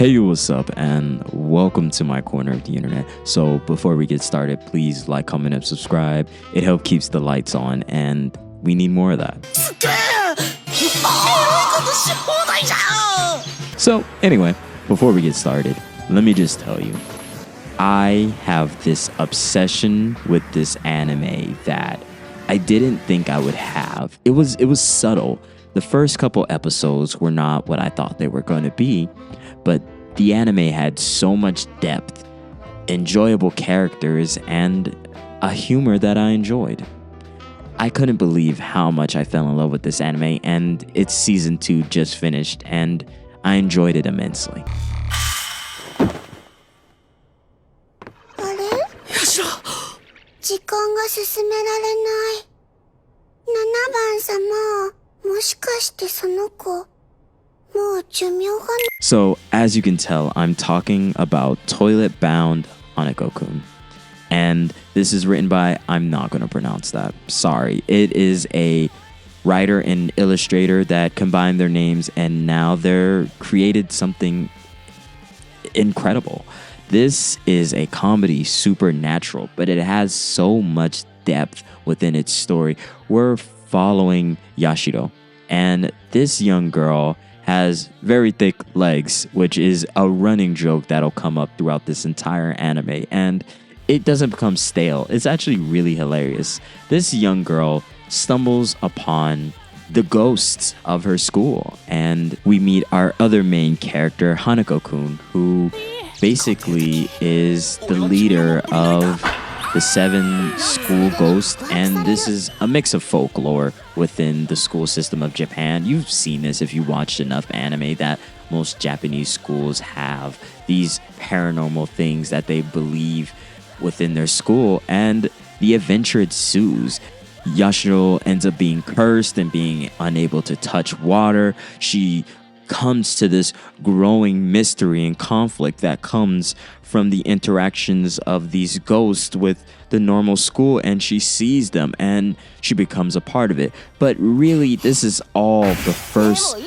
Hey, what's up, and welcome to my corner of the internet. So before we get started, please like, comment, and subscribe. It helps keeps the lights on, and we need more of that. So anyway, before we get started, let me just tell you, I have this obsession with this anime that I didn't think I would have. It was subtle. The first couple episodes were not what I thought they were going to be, but the anime had so much depth, enjoyable characters, and a humor that I enjoyed. I couldn't believe how much I fell in love with this anime, and its season 2 just finished, and I enjoyed it immensely. 時間が進められない。7番様、もしかしてその子、もう寿命が。 So, as you can tell, I'm talking about Toilet Bound Hanako-kun. And this is written by, I'm not going to pronounce that. Sorry. It is a writer and illustrator that combined their names, and now they're created something incredible. This is a comedy supernatural, but it has so much depth within its story. We're following Yashiro, and this young girl has very thick legs, which is a running joke that'll come up throughout this entire anime, and it doesn't become stale. It's actually really hilarious. This young girl stumbles upon the ghosts of her school, and we meet our other main character, Hanako-kun, who basically is the leader of the 7 school ghosts, and this is a mix of folklore within the school system of Japan. You've seen this if you watched enough anime, that most Japanese schools have these paranormal things that they believe within their school, and the adventure ensues. Yashiro ends up being cursed and being unable to touch water. She comes to this growing mystery and conflict that comes from the interactions of these ghosts with the normal school, and she sees them and she becomes a part of it. But really, this is all the first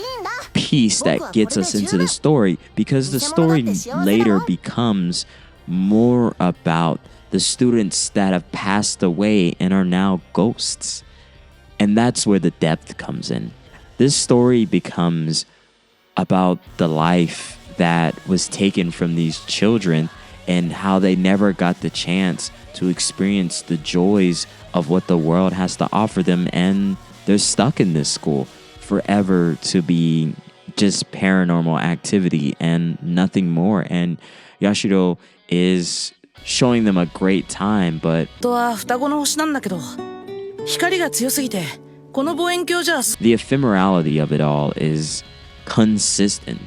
piece that gets us into the story, because the story later becomes more about the students that have passed away and are now ghosts. And that's where the depth comes in. This story becomes about the life that was taken from these children and how they never got the chance to experience the joys of what the world has to offer them, and they're stuck in this school forever to be just paranormal activity and nothing more. And Yashiro is showing them a great time, but the ephemerality of it all is consistent.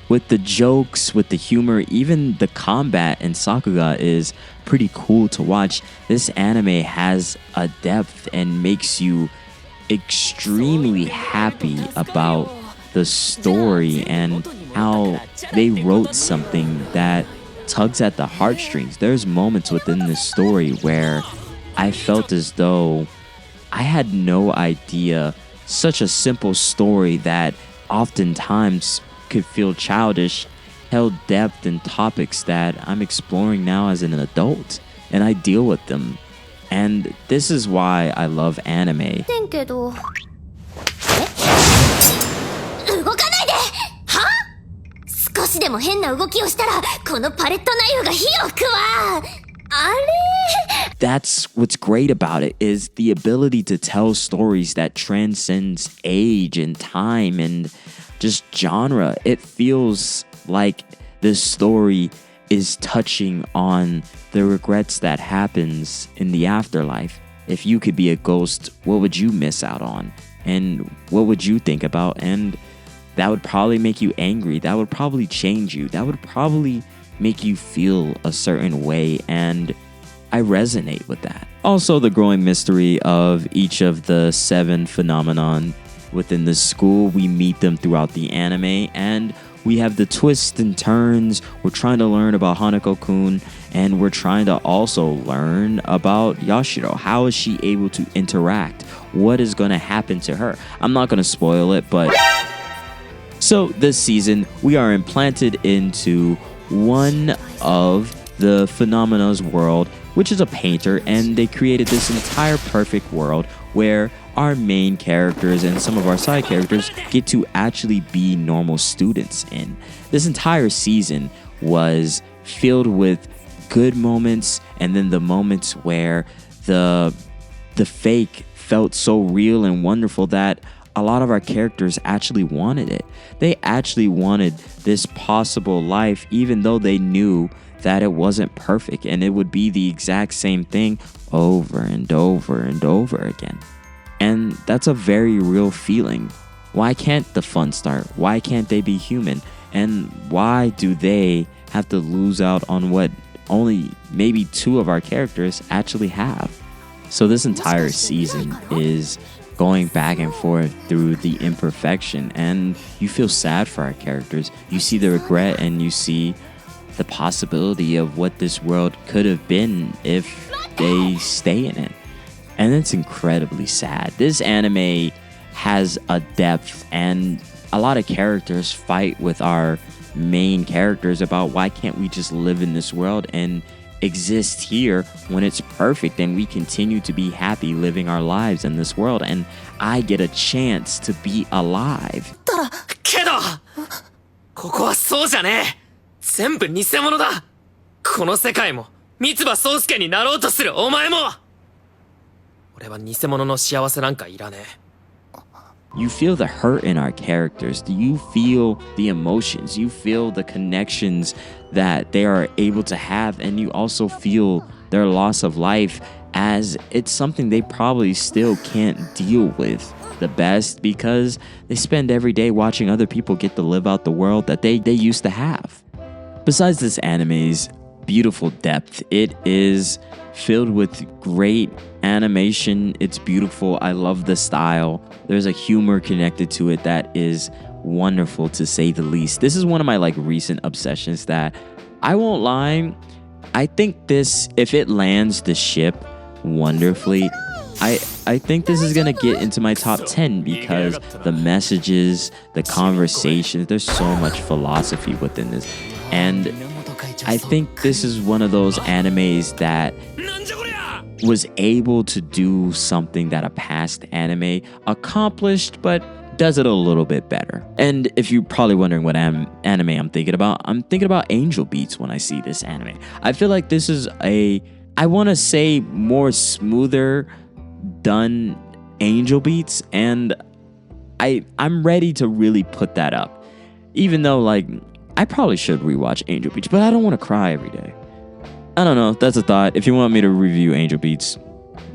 With the jokes, with the humor, even the combat in Sakuga is pretty cool to watch. This anime has a depth and makes you extremely happy about the story and how they wrote something that tugs at the heartstrings. There's moments within this story where I felt as though I had no idea such a simple story that oftentimes could feel childish held depth in topics that I'm exploring now as an adult, and I deal with them. And this is why I love anime. 少しでも変な動きをしたら、このパレットナイフが火を吹くわ。あれ? That's what's great about it, is the ability to tell stories that transcends age and time and just genre. It feels like this story is touching on the regrets that happens in the afterlife. If you could be a ghost, what would you miss out on? And what would you think about? And that would probably make you angry. That would probably change you. That would probably make you feel a certain way, and I resonate with that. Also, the growing mystery of each of the 7 phenomenon within the school. We meet them throughout the anime, and we have the twists and turns. We're trying to learn about Hanako-kun, and we're trying to also learn about Yashiro. How is she able to interact? What is going to happen to her? I'm not going to spoil it, but So this season, we are implanted into one of the Phenomena's world, which is a painter, and they created this entire perfect world where our main characters and some of our side characters get to actually be normal students in. This entire season was filled with good moments, and then the moments where the fake felt so real and wonderful that a lot of our characters actually wanted it. They actually wanted this possible life, even though they knew that it wasn't perfect and it would be the exact same thing over and over and over again. And that's a very real feeling. Why can't the fun start? Why can't they be human? And why do they have to lose out on what only maybe 2 of our characters actually have? So this entire season is going back and forth through the imperfection, and you feel sad for our characters. You see the regret, and you see the possibility of what this world could have been if they stay in it. And it's incredibly sad. This anime has a depth, and a lot of characters fight with our main characters about why can't we just live in this world and exist here when it's perfect and we continue to be happy living our lives in this world, and I get a chance to be alive. けどここはそうじゃねえ。全部偽物だ。この世界も三葉宗介になろうとするお前も。俺は偽物の幸せなんかいらねえ。You feel the hurt in our characters. Do you feel the emotions? You feel the connections that they are able to have, and you also feel their loss of life as it's something they probably still can't deal with the best because they spend every day watching other people get to live out the world that they used to have. Besides this anime's beautiful depth, it is filled with great animation. It's beautiful. I love the style. There's a humor connected to it that is wonderful, to say the least. This is one of my recent obsessions that I won't lie. I think this, if it lands the ship wonderfully, I think this is gonna get into my top 10 because the messages, the conversations, there's so much philosophy within this. And I think this is one of those animes that was able to do something that a past anime accomplished, but does it a little bit better. And if you're probably wondering what anime I'm thinking about Angel Beats when I see this anime. I feel like this is I want to say more smoother done Angel Beats, and I'm ready to really put that up. Even though I probably should rewatch Angel Beats, but I don't want to cry every day. I don't know, that's a thought. If you want me to review Angel Beats,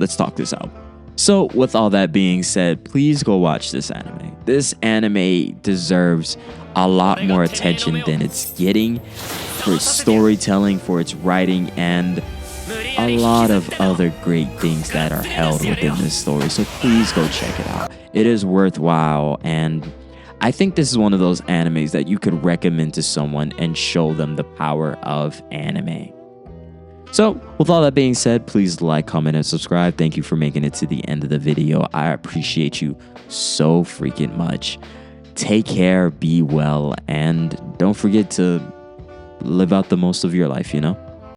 let's talk this out. So with all that being said, please go watch this anime. This anime deserves a lot more attention than it's getting for its storytelling, for its writing, and a lot of other great things that are held within this story. So please go check it out. It is worthwhile, and I think this is one of those animes that you could recommend to someone and show them the power of anime. So, with all that being said, please like, comment, and subscribe. Thank you for making it to the end of the video. I appreciate you so freaking much. Take care, be well, and don't forget to live out the most of your life, you know?